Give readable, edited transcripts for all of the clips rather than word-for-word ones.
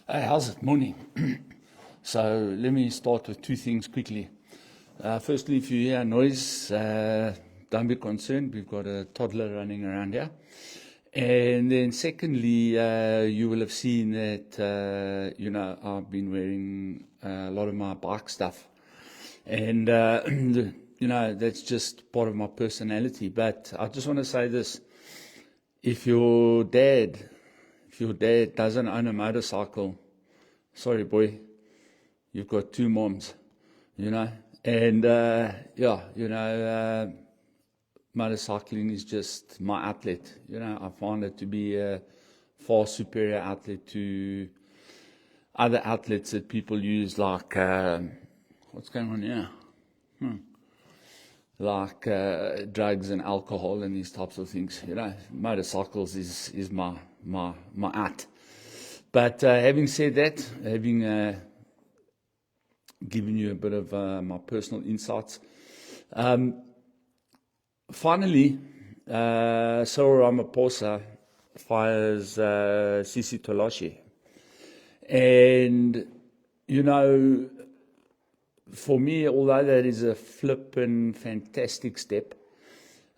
How's it? Morning. So let me start with two things quickly. Firstly, if you hear noise, don't be concerned. We've got a toddler running around here. And then secondly, you will have seen that, I've been wearing a lot of my bike stuff. And, that's just part of my personality. But I just want to say this. If your dad doesn't own a motorcycle, sorry, boy, you've got two moms, And, motorcycling is just my outlet. I find it to be a far superior outlet to other outlets that people use, like, what's going on here? Like drugs and alcohol and these types of things. Motorcycles is my art. But having said that, having given you a bit of my personal insights, finally, Cyril Ramaphosa fires Sisi Tolashi. And, for me, although that is a flippin' fantastic step,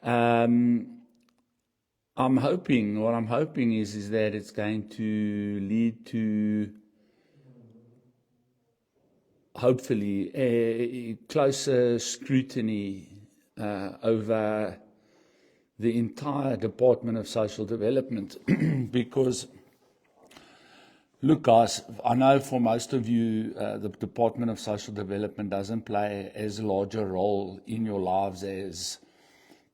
what I'm hoping is that it's going to lead to, hopefully, a closer scrutiny over the entire Department of Social Development. Because, look, guys, I know for most of you, the Department of Social Development doesn't play as large a role in your lives as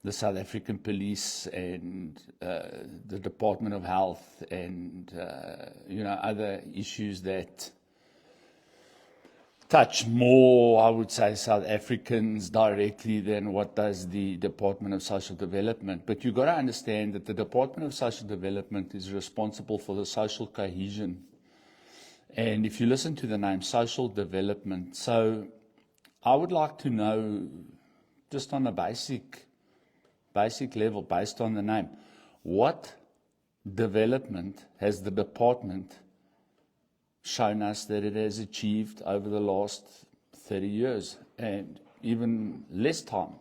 the South African Police and the Department of Health and, other issues that touch more, I would say, South Africans directly than what does the Department of Social Development. But you've got to understand that the Department of Social Development is responsible for the social cohesion. And if you listen to the name, social development, so I would like to know, just on a basic level, based on the name, what development has the department shown us that it has achieved over the last 30 years, and even less time,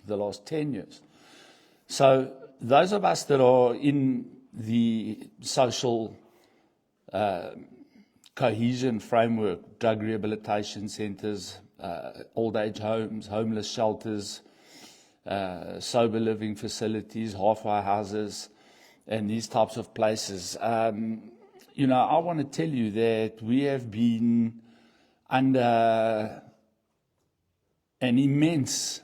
the last 10 years. So those of us that are in the social cohesion framework, drug rehabilitation centers, old age homes, homeless shelters, sober living facilities, halfway houses, and these types of places. I want to tell you that we have been under an immense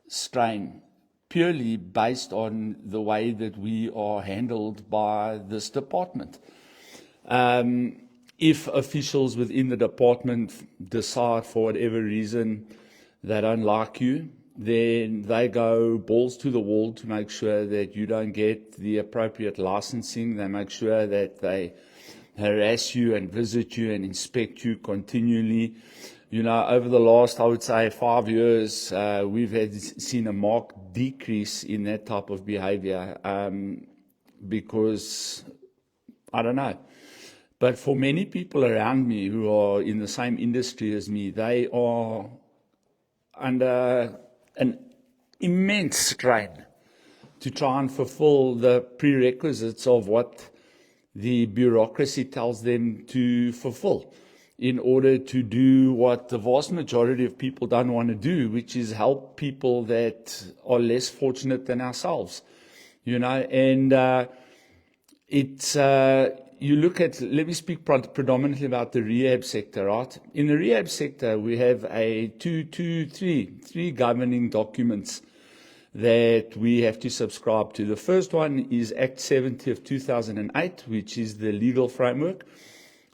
strain, purely based on the way that we are handled by this department. If officials within the department decide for whatever reason they don't like you, then they go balls to the wall to make sure that you don't get the appropriate licensing. They make sure that they harass you and visit you and inspect you continually. Over the last, I would say, 5 years, we've seen a marked decrease in that type of behavior because, I don't know. But for many people around me who are in the same industry as me, they are under an immense strain to try and fulfill the prerequisites of what the bureaucracy tells them to fulfill in order to do what the vast majority of people don't want to do, which is help people that are less fortunate than ourselves, and it's... You look at, let me speak predominantly about the rehab sector, right? In the rehab sector, we have three governing documents that we have to subscribe to. The first one is Act 70 of 2008, which is the legal framework.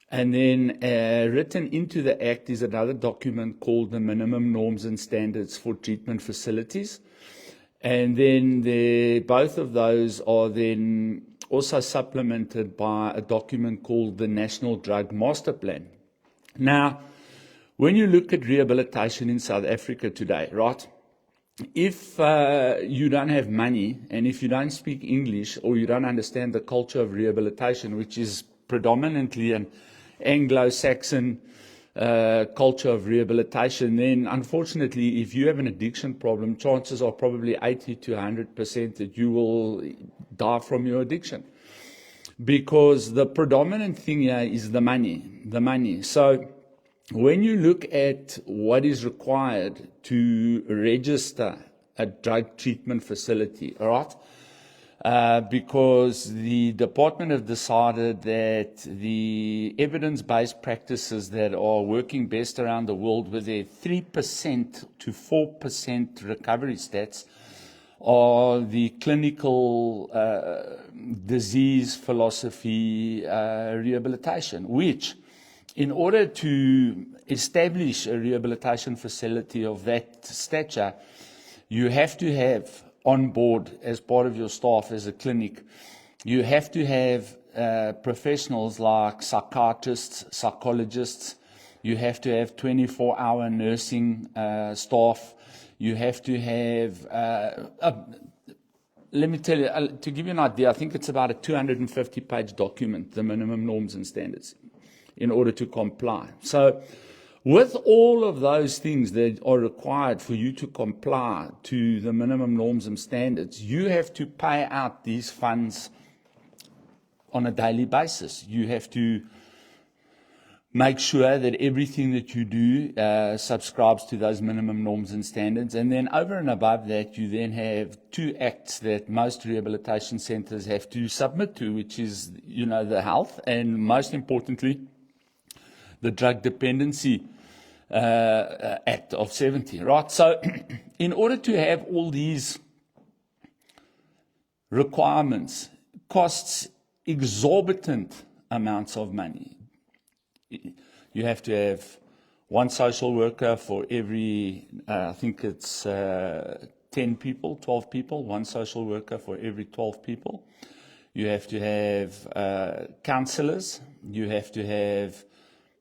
And then written into the Act is another document called the Minimum Norms and Standards for Treatment Facilities. And then both of those are then also supplemented by a document called the National Drug Master Plan. Now, when you look at rehabilitation in South Africa today, right, if you don't have money and if you don't speak English or you don't understand the culture of rehabilitation, which is predominantly an Anglo-Saxon culture of rehabilitation, then unfortunately, if you have an addiction problem, chances are probably 80 to 100% that you will die from your addiction. Because the predominant thing here is the money. So when you look at what is required to register a drug treatment facility, all right? Because the department have decided that the evidence-based practices that are working best around the world with their 3% to 4% recovery stats are the clinical disease philosophy rehabilitation, which in order to establish a rehabilitation facility of that stature, you have to have on board as part of your staff as a clinic, you have to have professionals like psychiatrists, psychologists, you have to have 24-hour nursing staff, you have to have, let me tell you, to give you an idea, I think it's about a 250-page document, the minimum norms and standards, in order to comply. So with all of those things that are required for you to comply to the minimum norms and standards, you have to pay out these funds on a daily basis. You have to make sure that everything that you do subscribes to those minimum norms and standards. And then over and above that, you then have 2 acts that most rehabilitation centers have to submit to, which is, the health and, most importantly, the Drug Dependency Act of 70, right? So in order to have all these requirements, costs exorbitant amounts of money. You have to have one social worker for every, I think it's 10 people, 12 people, one social worker for every 12 people. You have to have counselors, you have to have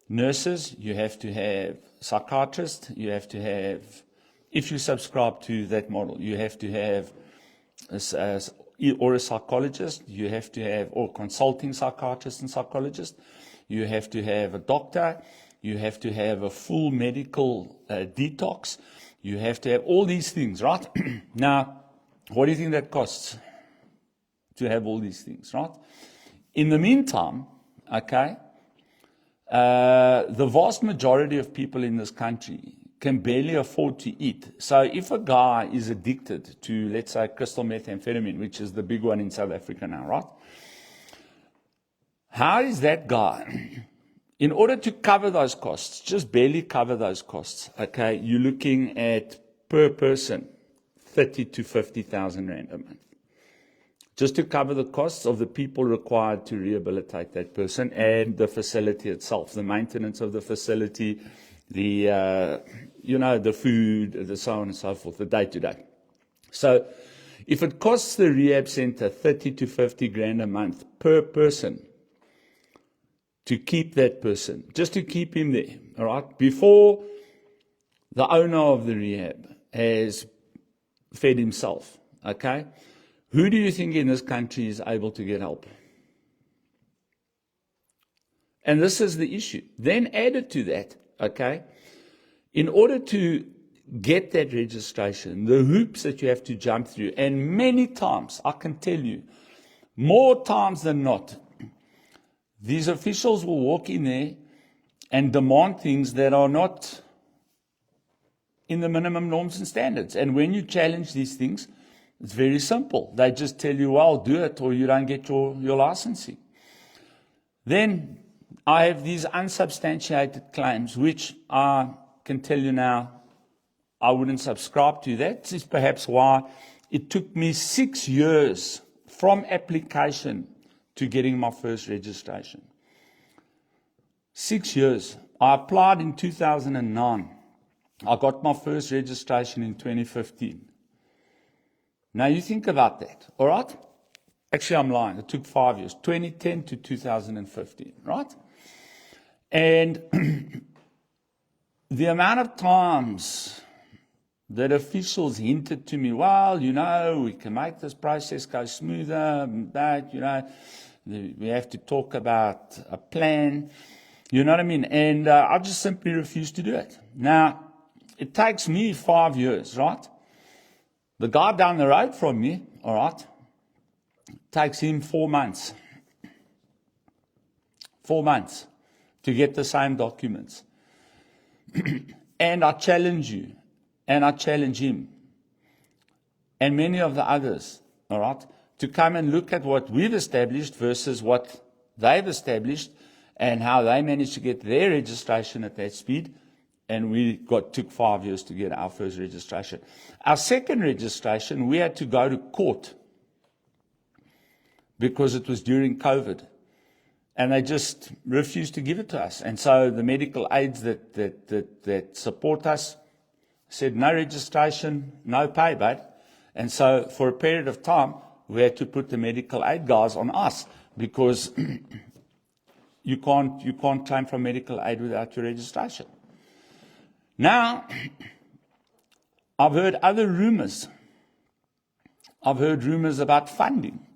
nurses, you have to have psychiatrists, you have to have, if you subscribe to that model, you have to have or a psychologist, you have to have, or consulting psychiatrist and psychologist, you have to have a doctor, you have to have a full medical detox, you have to have all these things, right? Now, what do you think that costs to have all these things, right? In the meantime, okay, the vast majority of people in this country can barely afford to eat. So if a guy is addicted to, let's say, crystal methamphetamine, which is the big one in South Africa now, right? How is that guy, in order to cover those costs, just barely cover those costs, okay, you're looking at, per person, 30 to 50,000 Rand a month. Just to cover the costs of the people required to rehabilitate that person and the facility itself, the maintenance of the facility, the, the food, the so on and so forth, the day-to-day. So if it costs the rehab center 30 to 50 grand a month per person to keep that person, just to keep him there, all right, before the owner of the rehab has fed himself, okay, who do you think in this country is able to get help? And this is the issue. Then added to that, okay, in order to get that registration, the hoops that you have to jump through, and many times, I can tell you, more times than not, these officials will walk in there and demand things that are not in the minimum norms and standards. And when you challenge these things, it's very simple. They just tell you, well, do it or you don't get your licensing. Then I have these unsubstantiated claims, which I can tell you now, I wouldn't subscribe to that. This is perhaps why it took me 6 years from application to getting my first registration. 6 years. I applied in 2009. I got my first registration in 2015. Now you think about that, all right? Actually, I'm lying. It took 5 years, 2010 to 2015, right? And the amount of times that officials hinted to me, well, we can make this process go smoother, that, We have to talk about a plan. You know what I mean? And I just simply refuse to do it. Now, it takes me 5 years, right? The guy down the road from me, all right, takes him 4 months. 4 months to get the same documents. And I challenge you, and I challenge him, and many of the others, all right, to come and look at what we've established versus what they've established and how they managed to get their registration at that speed. And took 5 years to get our first registration. Our second registration, we had to go to court because it was during COVID. And they just refused to give it to us. And so the medical aids that support us said no registration, no pay, but. And so for a period of time, we had to put the medical aid guys on us because you can't claim for medical aid without your registration. Now, I've heard other rumors. I've heard rumors about funding,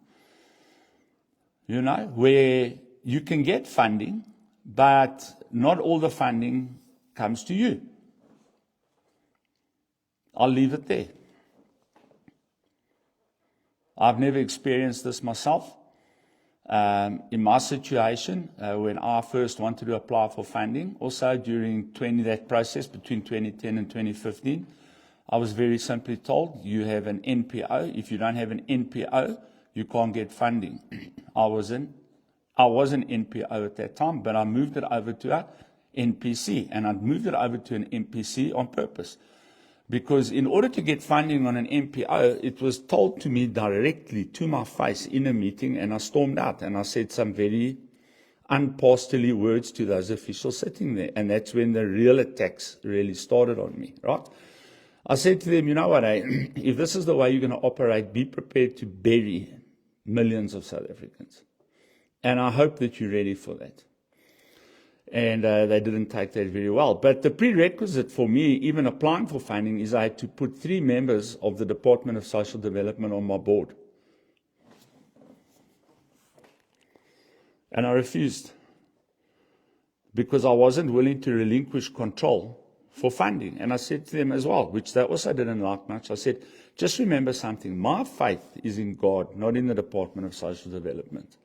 where you can get funding, but not all the funding comes to you. I'll leave it there. I've never experienced this myself. In my situation, when I first wanted to apply for funding, also during that process between 2010 and 2015, I was very simply told, you have an NPO. If you don't have an NPO, you can't get funding. I was an NPO at that time, but I moved it over to an NPC, and I moved it over to an NPC on purpose. Because in order to get funding on an NPO, it was told to me directly to my face in a meeting, and I stormed out and I said some very unpasterly words to those officials sitting there. And that's when the real attacks really started on me, right? I said to them, you know what, if this is the way you're going to operate, be prepared to bury millions of South Africans. And I hope that you're ready for that. And they didn't take that very well. But the prerequisite for me, even applying for funding, is I had to put 3 members of the Department of Social Development on my board. And I refused because I wasn't willing to relinquish control for funding. And I said to them as well, which they also didn't like much, I said, just remember something. My faith is in God, not in the Department of Social Development.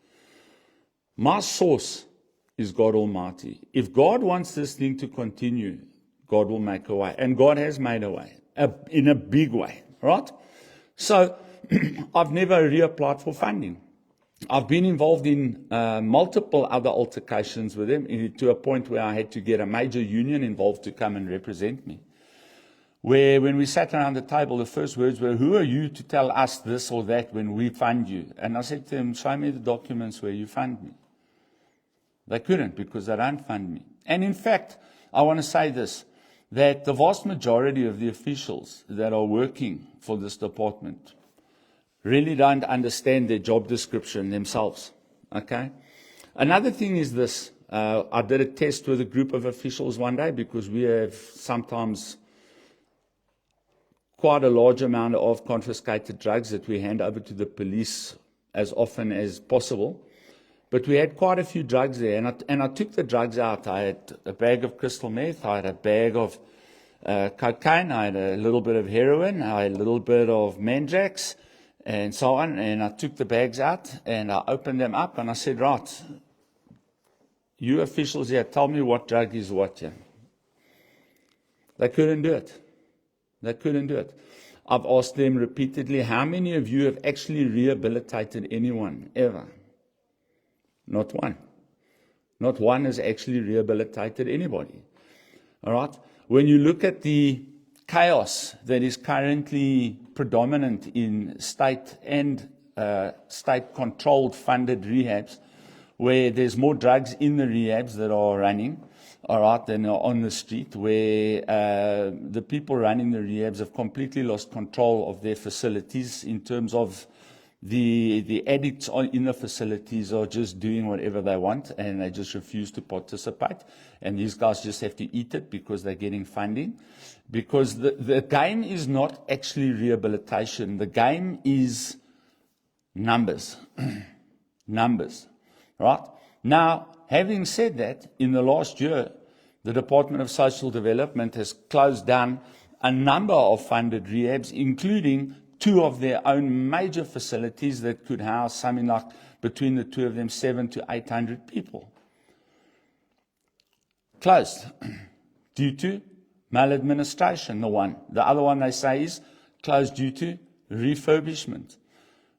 My source is God Almighty. If God wants this thing to continue, God will make a way. And God has made a way, in a big way, right? So I've never reapplied for funding. I've been involved in multiple other altercations with them to a point where I had to get a major union involved to come and represent me. Where when we sat around the table, the first words were, who are you to tell us this or that when we fund you? And I said to them, show me the documents where you fund me. They couldn't because they don't fund me. And in fact, I want to say this, that the vast majority of the officials that are working for this department really don't understand their job description themselves. Okay? Another thing is this. I did a test with a group of officials one day because we have sometimes quite a large amount of confiscated drugs that we hand over to the police as often as possible. But we had quite a few drugs there, and I took the drugs out. I had a bag of crystal meth, I had a bag of cocaine, I had a little bit of heroin, I had a little bit of Mandrax, and so on. And I took the bags out, and I opened them up, and I said, right, you officials here, tell me what drug is what here. They couldn't do it. They couldn't do it. I've asked them repeatedly, how many of you have actually rehabilitated anyone, ever? Not one. Not one has actually rehabilitated anybody. All right? When you look at the chaos that is currently predominant in state and state-controlled funded rehabs, where there's more drugs in the rehabs that are running, all right, than are on the street, where the people running the rehabs have completely lost control of their facilities in terms of the addicts in the facilities are just doing whatever they want and they just refuse to participate. And these guys just have to eat it because they're getting funding. Because the game is not actually rehabilitation. The game is numbers. Numbers. right? Now, having said that, in the last year, the Department of Social Development has closed down a number of funded rehabs, including 2 of their own major facilities that could house something like, between the 2 of them, 700 to 800 people. Closed due to maladministration, the one. The other one they say is closed due to refurbishment.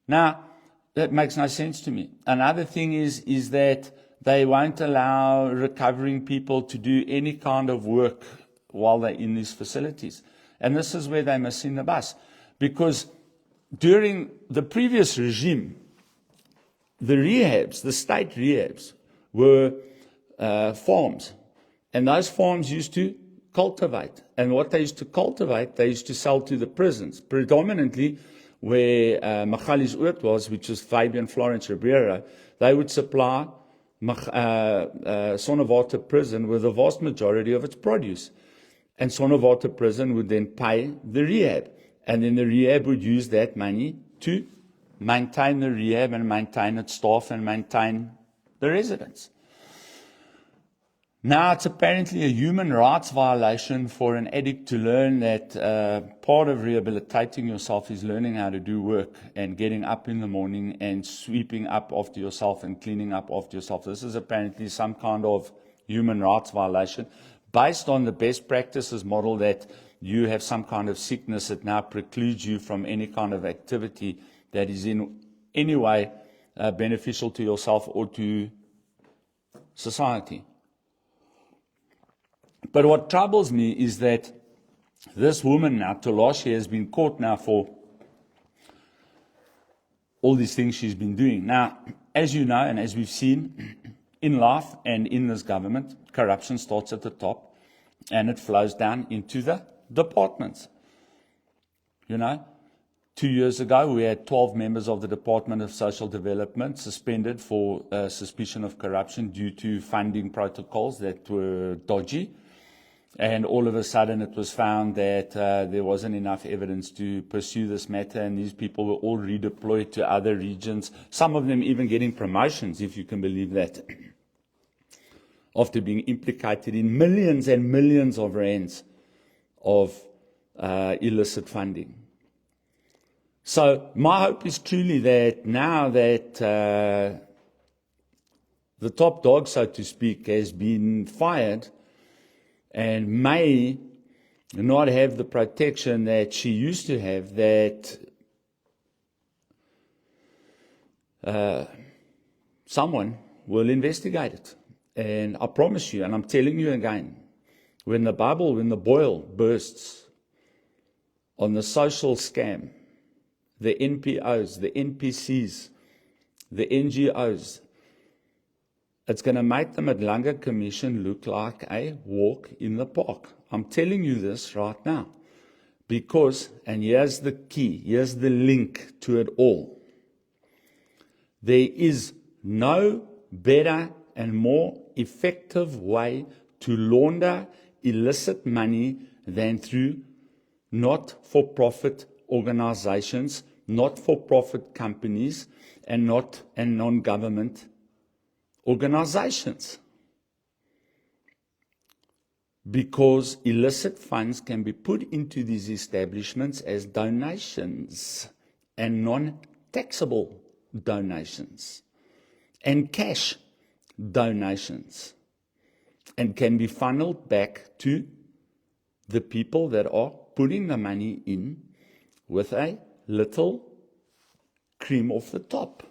Now, that makes no sense to me. Another thing is that they won't allow recovering people to do any kind of work while they're in these facilities. And this is where they're missing the bus. Because during the previous regime, the rehabs, the state rehabs, were farms. And those farms used to cultivate. And what they used to cultivate, they used to sell to the prisons, predominantly where Magalies Oord was, which was Fabian Florence Ribeiro. They would supply Sonnewater Prison with the vast majority of its produce. And Sonnewater Prison would then pay the rehab. And then the rehab would use that money to maintain the rehab and maintain its staff and maintain the residents. Now it's apparently a human rights violation for an addict to learn that part of rehabilitating yourself is learning how to do work and getting up in the morning and sweeping up after yourself and cleaning up after yourself. This is apparently some kind of human rights violation based on the best practices model that you have some kind of sickness that now precludes you from any kind of activity that is in any way beneficial to yourself or to society. But what troubles me is that this woman now, Tolashi, has been caught now for all these things she's been doing. Now, as you know, and as we've seen in life and in this government, corruption starts at the top and it flows down into the departments. You know, 2 years ago, we had 12 members of the Department of Social Development suspended for suspicion of corruption due to funding protocols that were dodgy. And all of a sudden it was found that there wasn't enough evidence to pursue this matter, and these people were all redeployed to other regions, some of them even getting promotions, if you can believe that, after being implicated in millions and millions of rands of illicit funding. So my hope is truly that now that the top dog, so to speak, has been fired, and may not have the protection that she used to have, that someone will investigate it. And I promise you, and I'm telling you again, when the boil bursts on the social scam, the NPOs, the NPCs, the NGOs, it's going to make the Madlanga Commission look like a walk in the park. I'm telling you this right now. Because, and here's the key, here's the link to it all. There is no better and more effective way to launder illicit money than through not-for-profit organizations, not-for-profit companies, and non-government organizations. Because illicit funds can be put into these establishments as donations and non-taxable donations and cash donations, and can be funneled back to the people that are putting the money in with a little cream off the top.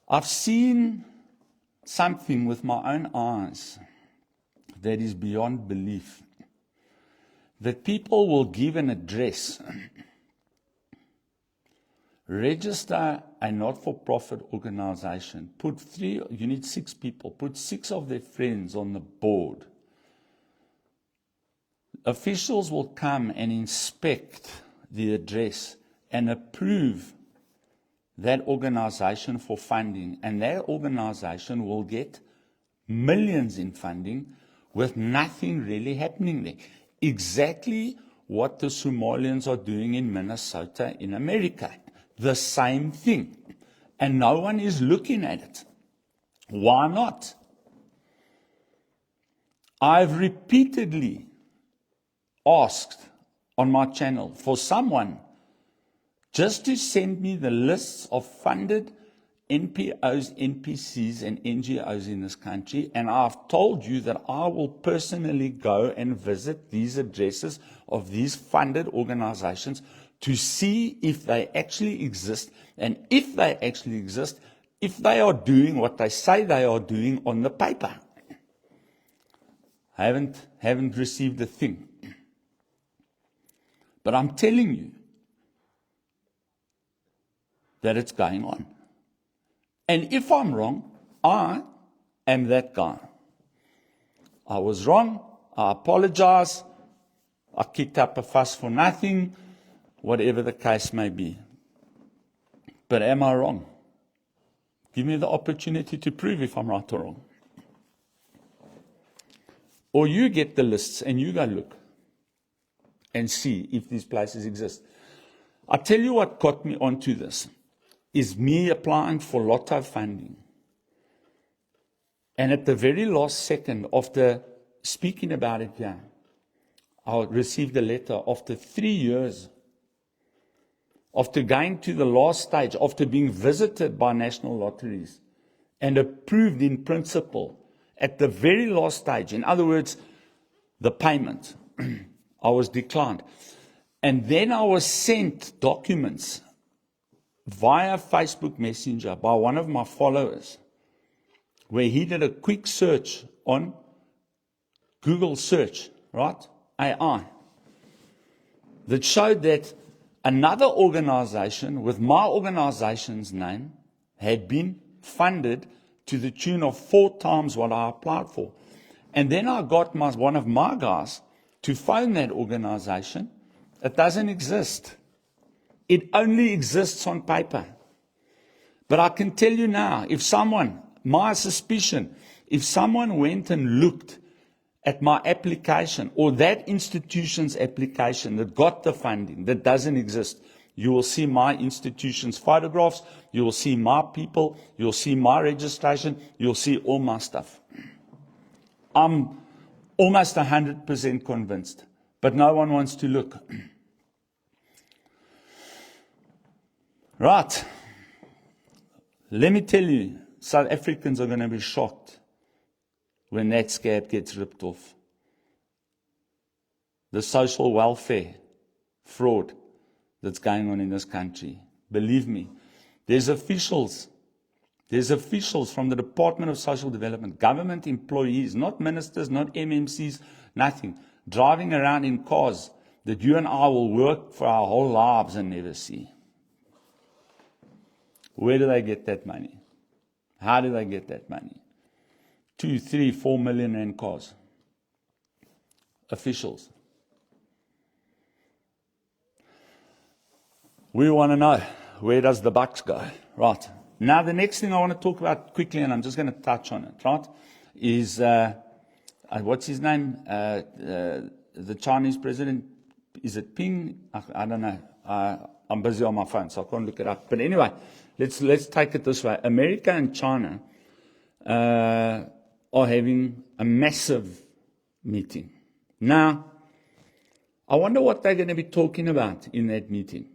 I've seen something with my own eyes that is beyond belief. That people will give an address, register a not-for-profit organization, you need 6 people, put 6 of their friends on the board. Officials will come and inspect the address and approve that organization for funding, and that organization will get millions in funding with nothing really happening there. Exactly what the Somalians are doing in Minnesota in America. the same thing. And no one is looking at it. Why not? I've repeatedly asked on my channel for someone just to send me the lists of funded NPOs, NPCs, and NGOs in this country, and I've told you that I will personally go and visit these addresses of these funded organizations to see if they actually exist, and if they actually exist, if they are doing what they say they are doing on the paper. I haven't received a thing. But I'm telling you that it's going on. And if I'm wrong, I am that guy. I was wrong. I apologize. I kicked up a fuss for nothing, whatever the case may be. But am I wrong? Give me the opportunity to prove if I'm right or wrong. Or you get the lists and you go look and see if these places exist. I tell you what got me onto this is me applying for lotto funding. And at the very last second, after speaking about it here, I received a letter after 3 years, after going to the last stage, after being visited by national lotteries and approved in principle at the very last stage. In other words, the payment. I was declined. And then I was sent documents via Facebook Messenger by one of my followers, where he did a quick search on Google search, right? AI, that showed that another organization with my organization's name had been funded to the tune of 4 times what I applied for. And then I got one of my guys to phone that organization. It doesn't exist. It only exists on paper. But I can tell you now, if someone, my suspicion, if someone went and looked at my application or that institution's application that got the funding, that doesn't exist, you will see my institution's photographs, you will see my people, you'll see my registration, you'll see all my stuff. I'm almost 100% convinced, but no one wants to look. Right. Let me tell you, South Africans are going to be shocked when that scab gets ripped off. The social welfare fraud that's going on in this country. Believe me, there's officials from the Department of Social Development, government employees, not ministers, not MMCs, nothing, driving around in cars that you and I will work for our whole lives and never see. Where do they get that money? How do they get that money? 2, 3, 4 million rand cars. Officials. We want to know, where does the bucks go? Right. Now, the next thing I want to talk about quickly, and I'm just going to touch on it, right, is, what's his name? The Chinese president, is it Ping? I don't know. I'm busy on my phone, so I can't look it up. But anyway, let's take it this way. America and China are having a massive meeting. Now, I wonder what they're going to be talking about in that meeting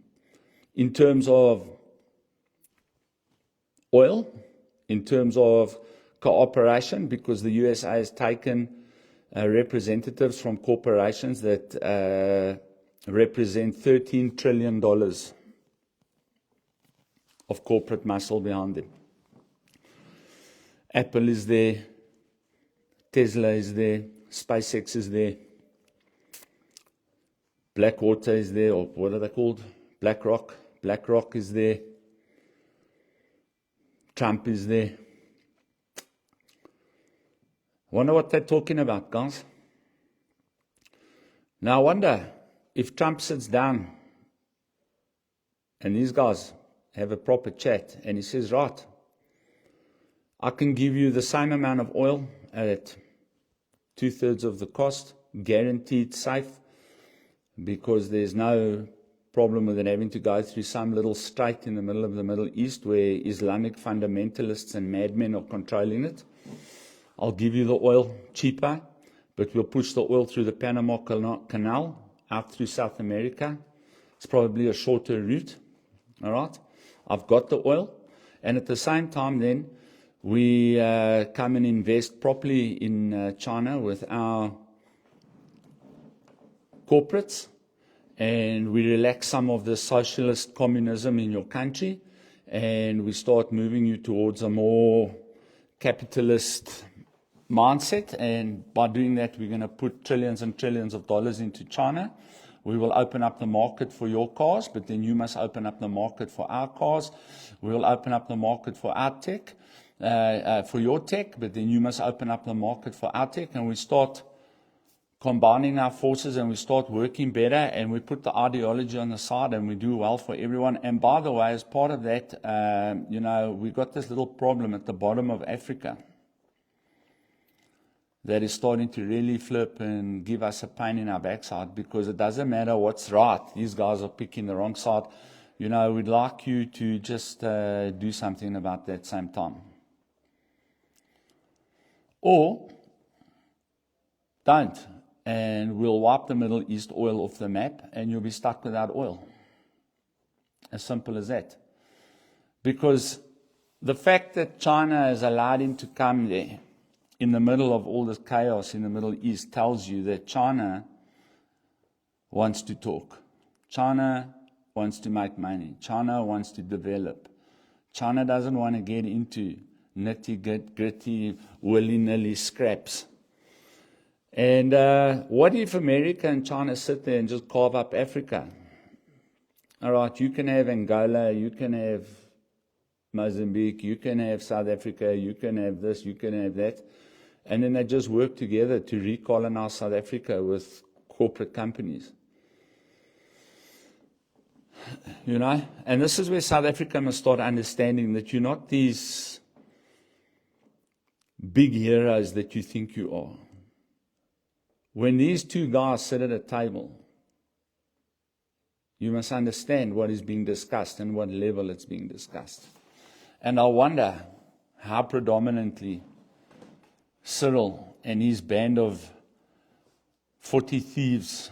in terms of oil, in terms of cooperation, because the USA has taken representatives from corporations that represent $13 trillion of corporate muscle behind them. Apple is there, Tesla is there, SpaceX is there, Blackwater is there, or what are they called? BlackRock is there, Trump is there. Wonder what they're talking about, guys. Now I wonder if Trump sits down and these guys have a proper chat and he says, right, I can give you the same amount of oil at 2/3 of the cost, guaranteed safe, because there's no problem with it having to go through some little strait in the middle of the Middle East where Islamic fundamentalists and madmen are controlling it. I'll give you the oil cheaper, but we'll push the oil through the Panama Canal out through South America. It's probably a shorter route. All right? I've got the oil. And at the same time then, we come and invest properly in China with our corporates, and we relax some of the socialist communism in your country, and we start moving you towards a more capitalist mindset. And by doing that, we're going to put trillions and trillions of dollars into China. We will open up the market for your cars, but then you must open up the market for our cars. We will open up the market for our tech, for your tech, but then you must open up the market for our tech. And we start combining our forces, and we start working better, and we put the ideology on the side, and we do well for everyone. And by the way, as part of that, we got this little problem at the bottom of Africa that is starting to really flip and give us a pain in our backside, because it doesn't matter what's right. These guys are picking the wrong side. We'd like you to just do something about that same time. Or don't, and we'll wipe the Middle East oil off the map, and you'll be stuck without oil. As simple as that. Because the fact that China has allowed him to come there in the middle of all this chaos in the Middle East tells you that China wants to talk. China wants to make money. China wants to develop. China doesn't want to get into nitty-gritty, willy-nilly scraps. And what if America and China sit there and just carve up Africa? All right, you can have Angola, you can have Mozambique, you can have South Africa, you can have this, you can have that. And then they just work together to recolonize South Africa with corporate companies. And this is where South Africa must start understanding that you're not these big heroes that you think you are. When these two guys sit at a table, you must understand what is being discussed and what level it's being discussed. And I wonder how predominantly Cyril and his band of 40 thieves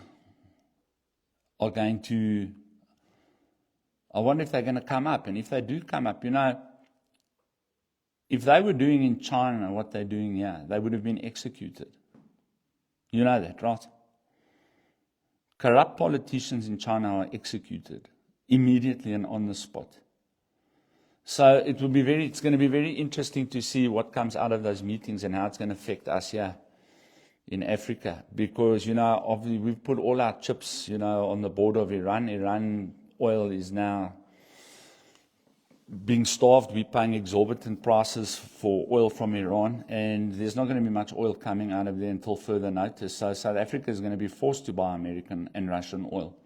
are going to, I wonder if they're going to come up. And if they do come up, if they were doing in China what they're doing here, they would have been executed. You know that, right? Corrupt politicians in China are executed immediately and on the spot. So it's going to be very interesting to see what comes out of those meetings and how it's going to affect us here in Africa. Because, obviously we've put all our chips, on the border of Iran. Iran oil is now being starved. We're paying exorbitant prices for oil from Iran, and there's not going to be much oil coming out of there until further notice. So South Africa is going to be forced to buy American and Russian oil.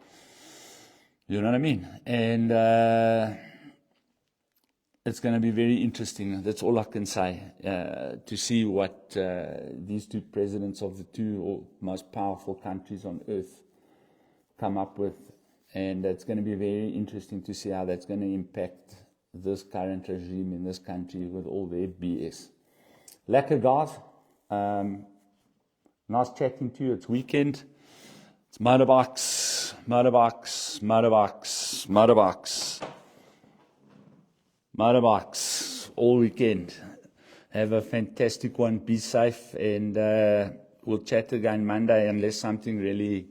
You know what I mean? And it's going to be very interesting. That's all I can say, to see what these two presidents of the two most powerful countries on earth come up with. And it's going to be very interesting to see how that's going to impact this current regime in this country with all their BS. Lekker, guys. Nice chatting to you. It's weekend. It's motorbikes, motorbikes, motorbikes, motorbikes. Motorbikes all weekend. Have a fantastic one. Be safe, and we'll chat again Monday unless something really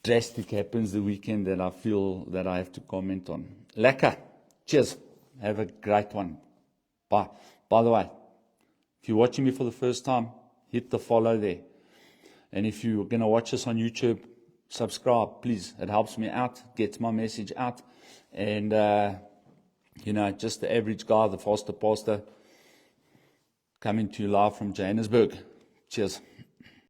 drastic happens the weekend that I feel that I have to comment on. Lekker. Cheers. Have a great one. Bye. By the way, if you're watching me for the first time, hit the follow there. And if you're going to watch us on YouTube, subscribe, please. It helps me out, gets my message out. And just the average guy, the faster pastor, coming to you live from Johannesburg. Cheers.